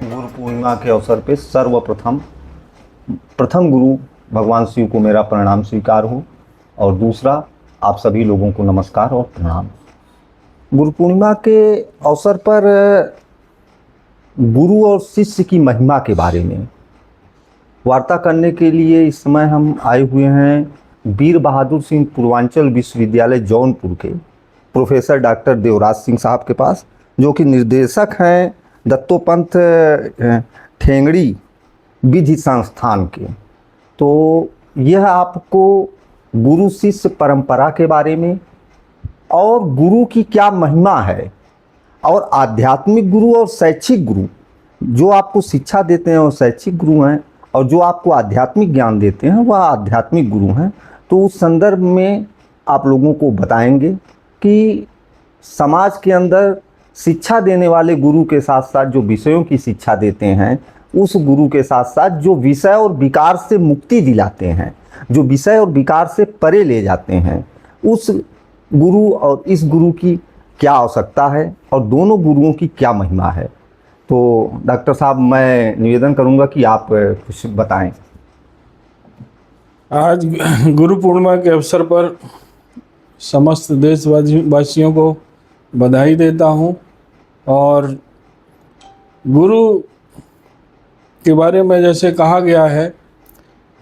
गुरु पूर्णिमा के अवसर पे सर्वप्रथम प्रथम गुरु भगवान शिव को मेरा प्रणाम स्वीकार हो और दूसरा आप सभी लोगों को नमस्कार और प्रणाम। गुरु पूर्णिमा के अवसर पर गुरु और शिष्य की महिमा के बारे में वार्ता करने के लिए इस समय हम आए हुए हैं वीर बहादुर सिंह पूर्वांचल विश्वविद्यालय जौनपुर के प्रोफेसर डॉक्टर देवराज सिंह साहब के पास, जो कि निर्देशक हैं दत्तोपंत ठेंगड़ी विधि संस्थान के। तो यह आपको गुरु शिष्य परंपरा के बारे में और गुरु की क्या महिमा है और आध्यात्मिक गुरु और शैक्षिक गुरु, जो आपको शिक्षा देते हैं वो शैक्षिक गुरु हैं और जो आपको आध्यात्मिक ज्ञान देते हैं वह आध्यात्मिक गुरु हैं। तो उस संदर्भ में आप लोगों को बताएंगे कि समाज के अंदर शिक्षा देने वाले गुरु के साथ साथ जो विषयों की शिक्षा देते हैं, उस गुरु के साथ साथ जो विषय और विकार से मुक्ति दिलाते हैं, जो विषय और विकार से परे ले जाते हैं, उस गुरु और इस गुरु की क्या आवश्यकता है और दोनों गुरुओं की क्या महिमा है। तो डॉक्टर साहब, मैं निवेदन करूंगा कि आप कुछ बताएं। आज गुरु पूर्णिमा के अवसर पर समस्त देशवासियों को बधाई देता हूं और गुरु के बारे में जैसे कहा गया है,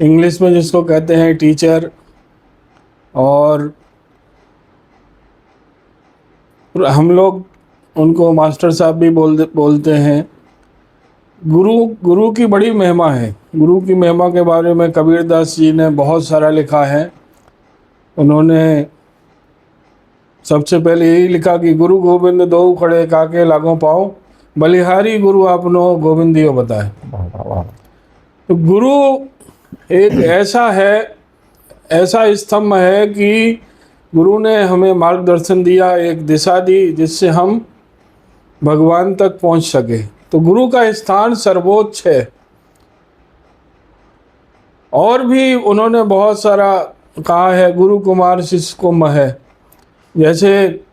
इंग्लिश में जिसको कहते हैं टीचर, और हम लोग उनको मास्टर साहब भी बोलते हैं। गुरु की बड़ी महिमा है। गुरु की महिमा के बारे में कबीरदास जी ने बहुत सारा लिखा है। उन्होंने सबसे पहले यही लिखा कि गुरु गोविंद दो खड़े काके लागों पाओ, बलिहारी गुरु आपनो गोविंदियो बताए। तो गुरु एक ऐसा स्तंभ है कि गुरु ने हमें मार्गदर्शन दिया, एक दिशा दी जिससे हम भगवान तक पहुंच सके। तो गुरु का स्थान सर्वोच्च है। और भी उन्होंने बहुत सारा कहा है, गुरु कुमार शिष्य को मह। जैसे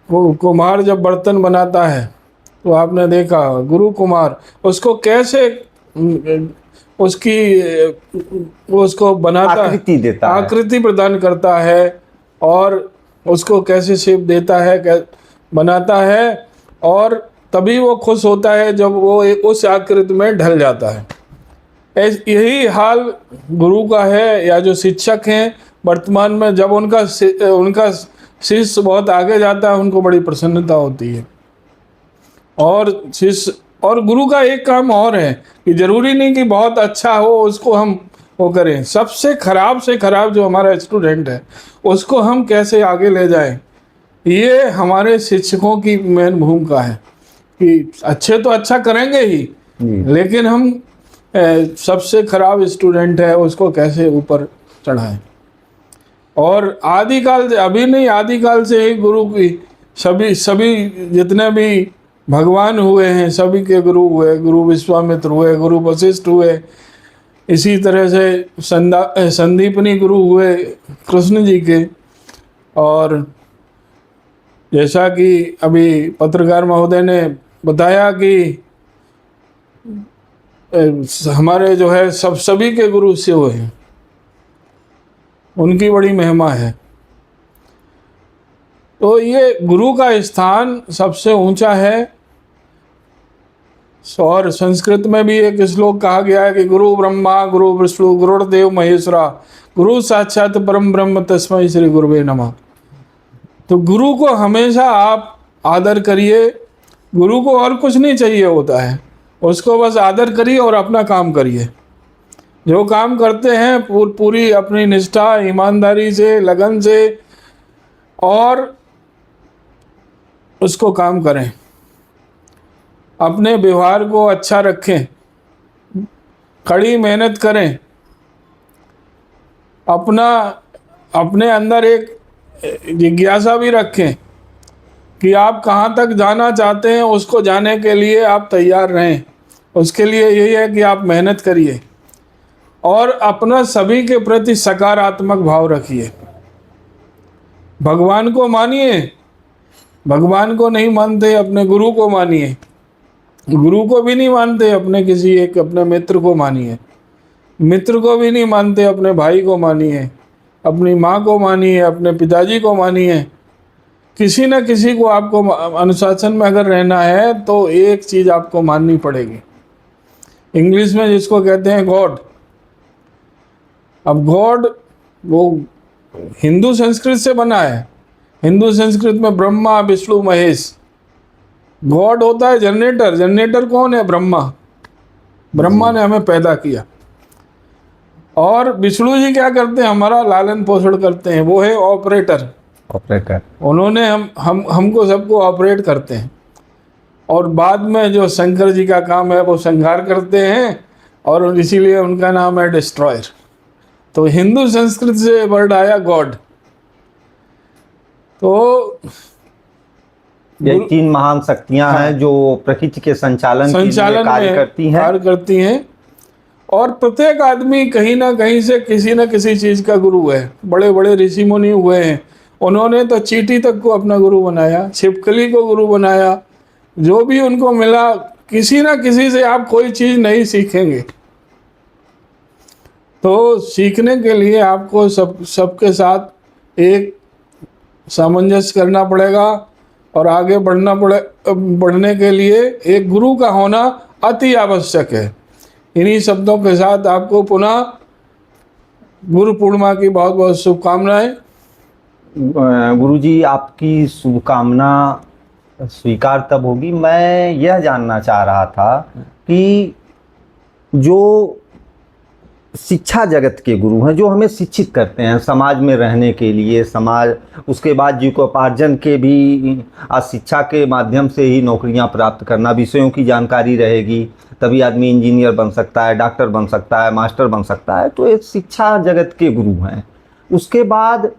कुम्हार जब बर्तन बनाता है तो आपने देखा गुरु कुमार उसको कैसे उसको बनाता आकृति देता है, आकृति प्रदान करता है और उसको कैसे शेप देता है, बनाता है, और तभी वो खुश होता है जब वो उस आकृति में ढल जाता है। यही हाल गुरु का है, या जो शिक्षक हैं वर्तमान में, जब उनका शिष्य बहुत आगे जाता है उनको बड़ी प्रसन्नता होती है। और गुरु का एक काम और है कि जरूरी नहीं कि बहुत अच्छा हो उसको हम वो करें, सबसे खराब से खराब जो हमारा स्टूडेंट है उसको हम कैसे आगे ले जाएं, ये हमारे शिक्षकों की मेन भूमिका है। कि अच्छे तो अच्छा करेंगे ही, लेकिन हम सबसे खराब स्टूडेंट है उसको कैसे ऊपर चढ़ाएं। और आदिकाल से, अभी नहीं, आदिकाल से ही गुरु की सभी जितने भी भगवान हुए हैं सभी के गुरु हुए। गुरु विश्वामित्र हुए, गुरु वशिष्ठ हुए, इसी तरह से संदीपनी गुरु हुए कृष्ण जी के। और जैसा कि अभी पत्रकार महोदय ने बताया कि हमारे जो है सभी के गुरु शिव हैं, उनकी बड़ी महिमा है। तो ये गुरु का स्थान सबसे ऊंचा है। और संस्कृत में भी एक श्लोक कहा गया है कि गुरु ब्रह्मा गुरु विष्णु गुरुर्देव महेश्वरा, गुरु साक्षात परम ब्रह्म तस्मै श्री गुरुवे नमः। तो गुरु को हमेशा आप आदर करिए। गुरु को और कुछ नहीं चाहिए होता है, उसको बस आदर करिए और अपना काम करिए। जो काम करते हैं पूरी अपनी निष्ठा, ईमानदारी से, लगन से और उसको काम करें। अपने व्यवहार को अच्छा रखें, कड़ी मेहनत करें, अपने अंदर एक जिज्ञासा भी रखें कि आप कहाँ तक जाना चाहते हैं, उसको जाने के लिए आप तैयार रहें। उसके लिए यही है कि आप मेहनत करिए और अपना सभी के प्रति सकारात्मक भाव रखिए। भगवान को मानिए, भगवान को नहीं मानते अपने गुरु को मानिए। गुरु को भी नहीं मानते, अपने किसी एक अपने मित्र को मानिए, मित्र को भी नहीं मानते, अपने भाई को मानिए, अपनी माँ को मानिए, अपने पिताजी को मानिए, किसी न किसी को आपको अनुशासन में अगर रहना है तो एक चीज़ आपको माननी पड़ेगी, इंग्लिश में जिसको कहते हैं गॉड। अब गॉड वो हिंदू संस्कृत से बना है, हिंदू संस्कृत में ब्रह्मा विष्णु महेश। गॉड होता है जनरेटर, जनरेटर कौन है? ब्रह्मा, ब्रह्मा ने हमें पैदा किया। और विष्णु जी क्या करते हैं? हमारा लालन पोषण करते हैं, वो है ऑपरेटर। ऑपरेटर उन्होंने हमको सबको ऑपरेट करते हैं। और बाद में जो शंकर जी का काम है वो संहार करते हैं, और इसीलिए उनका नाम है डिस्ट्रॉयर। तो हिंदू संस्कृत से वर्ड आया गॉड। तो ये 3 महान शक्तियां हैं जो प्रकृति के संचालन के लिए कार्य करती हैं। और प्रत्येक आदमी कहीं ना कहीं से किसी न किसी चीज का गुरु है। बड़े बड़े ऋषि मुनि हुए हैं, उन्होंने तो चींटी तक को अपना गुरु बनाया, छिपकली को गुरु बनाया। जो भी उनको मिला, किसी ना किसी से आप कोई चीज नहीं सीखेंगे। तो सीखने के लिए आपको सबके साथ एक सामंजस्य करना पड़ेगा, और आगे बढ़ने के लिए एक गुरु का होना अति आवश्यक है। इन्हीं शब्दों के साथ आपको पुनः गुरु पूर्णिमा की बहुत बहुत शुभकामनाएं। गुरुजी, आपकी शुभकामना स्वीकार तब होगी। मैं यह जानना चाह रहा था कि जो शिक्षा जगत के गुरु हैं, जो हमें शिक्षित करते हैं समाज में रहने के लिए, समाज उसके बाद जीविकोपार्जन के भी, शिक्षा के माध्यम से ही नौकरियां प्राप्त करना, विषयों की जानकारी रहेगी तभी आदमी इंजीनियर बन सकता है, डॉक्टर बन सकता है, मास्टर बन सकता है। तो एक शिक्षा जगत के गुरु हैं। उसके बाद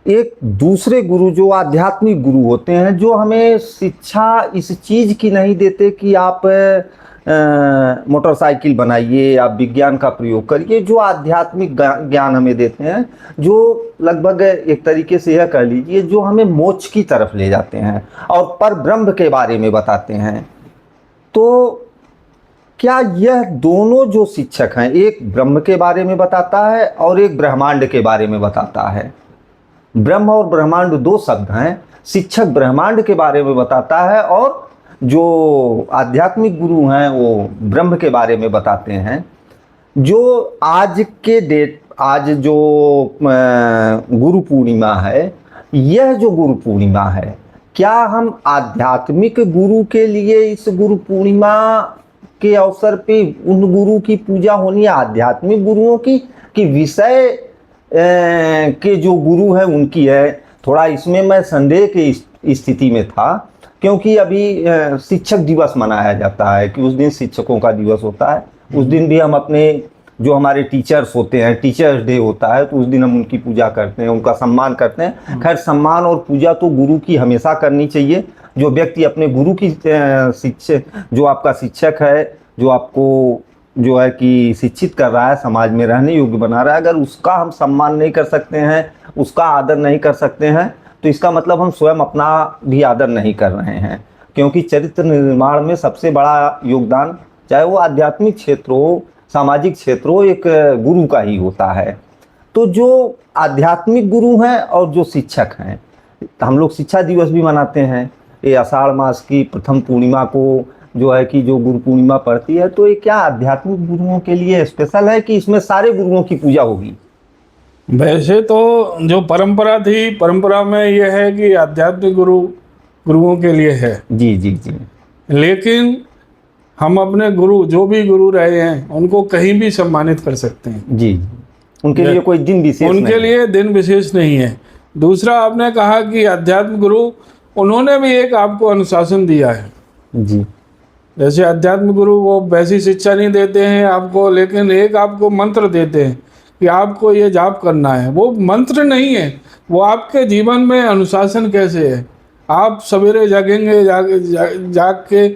एक दूसरे गुरु जो आध्यात्मिक गुरु होते हैं, जो हमें शिक्षा इस चीज़ की नहीं देते कि आप मोटरसाइकिल बनाइए, आप विज्ञान का प्रयोग करिए। जो आध्यात्मिक ज्ञान हमें देते हैं, जो लगभग एक तरीके से यह कह लीजिए जो हमें मोक्ष की तरफ ले जाते हैं और पर ब्रह्म के बारे में बताते हैं। तो क्या यह दोनों जो शिक्षक हैं, एक ब्रह्म के बारे में बताता है और एक ब्रह्मांड के बारे में बताता है। ब्रह्म और ब्रह्मांड 2 शब्द हैं। शिक्षक ब्रह्मांड के बारे में बताता है और जो आध्यात्मिक गुरु हैं वो ब्रह्म के बारे में बताते हैं। जो आज जो गुरु पूर्णिमा है, यह जो गुरु पूर्णिमा है, क्या हम आध्यात्मिक गुरु के लिए इस गुरु पूर्णिमा के अवसर पे उन गुरु की पूजा होनी है, आध्यात्मिक गुरुओं की, कि विषय के जो गुरु हैं उनकी है? थोड़ा इसमें मैं संदेह की स्थिति में था, क्योंकि अभी शिक्षक दिवस मनाया जाता है कि उस दिन शिक्षकों का दिवस होता है। उस दिन भी हम अपने जो हमारे टीचर्स होते हैं, टीचर्स डे होता है, तो उस दिन हम उनकी पूजा करते हैं, उनका सम्मान करते हैं। खैर, सम्मान और पूजा तो गुरु की हमेशा करनी चाहिए। जो व्यक्ति अपने गुरु की जो आपका शिक्षक है, जो आपको जो है कि शिक्षित कर रहा है, समाज में रहने योग्य बना रहा है, अगर उसका हम सम्मान नहीं कर सकते हैं, उसका आदर नहीं कर सकते हैं, तो इसका मतलब हम स्वयं अपना भी आदर नहीं कर रहे हैं। क्योंकि चरित्र निर्माण में सबसे बड़ा योगदान, चाहे वो आध्यात्मिक क्षेत्र हो, सामाजिक क्षेत्र हो, एक गुरु का ही होता है। तो जो आध्यात्मिक गुरु हैं और जो शिक्षक हैं, हम लोग शिक्षा दिवस भी मनाते हैं। ये आषाढ़ मास की प्रथम पूर्णिमा को जो है कि जो गुरु पूर्णिमा पड़ती है, तो ये क्या आध्यात्मिक गुरुओं के लिए स्पेशल है कि इसमें सारे गुरुओं की पूजा होगी? वैसे तो जो परंपरा थी, परंपरा में यह है कि आध्यात्मिक गुरुओं के लिए है। जी जी जी। लेकिन हम अपने गुरु, जो भी गुरु रहे हैं, उनको कहीं भी सम्मानित कर सकते हैं। जी, उनके लिए कोई दिन विशेष उनके लिए दिन विशेष नहीं है। दूसरा, आपने कहा कि आध्यात्मिक गुरु, उन्होंने भी एक आपको अनुशासन दिया है। जी। जैसे आध्यात्मिक गुरु वो वैसी शिक्षा नहीं देते हैं आपको, लेकिन एक आपको मंत्र देते हैं कि आपको ये जाप करना है। वो मंत्र नहीं है, वो आपके जीवन में अनुशासन कैसे है। आप सवेरे जागेंगे, जाग के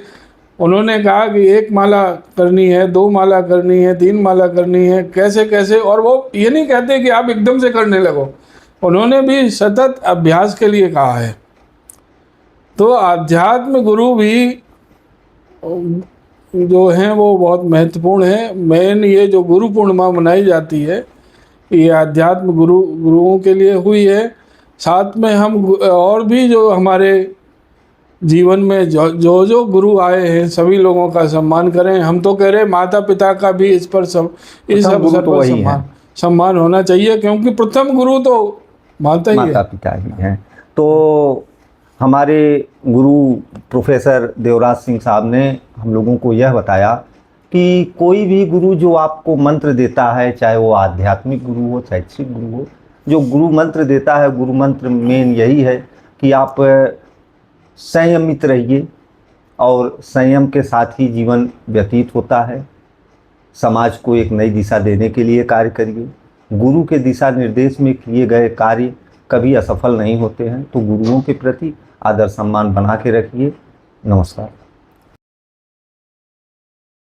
उन्होंने कहा कि 1 माला करनी है, 2 माला करनी है, 3 माला करनी है, कैसे कैसे। और वो ये नहीं कहते कि आप एकदम से करने लगो, उन्होंने भी सतत अभ्यास के लिए कहा है। तो आध्यात्म गुरु भी जो हैं वो बहुत महत्वपूर्ण है। मेन ये जो गुरु पूर्णिमा मनाई जाती है, ये आध्यात्म गुरुओं के लिए हुई है। साथ में हम और भी जो हमारे जीवन में जो गुरु आए हैं सभी लोगों का सम्मान करें। हम तो कह रहे माता पिता का भी इस प्रथम अवसर गुरु पर तो वही है। सम्मान होना चाहिए, क्योंकि प्रथम गुरु तो माता ही माता है। पिता ही हैं। तो हमारे गुरु प्रोफेसर देवराज सिंह साहब ने हम लोगों को यह बताया कि कोई भी गुरु जो आपको मंत्र देता है, चाहे वो आध्यात्मिक गुरु हो, शैक्षिक गुरु हो, जो गुरु मंत्र देता है, गुरु मंत्र मेन यही है कि आप संयमित रहिए और संयम के साथ ही जीवन व्यतीत होता है। समाज को एक नई दिशा देने के लिए कार्य करिए। गुरु के दिशा निर्देश में किए गए कार्य कभी असफल नहीं होते हैं। तो गुरुओं के प्रति आदर सम्मान बना के रखिए। नमस्कार।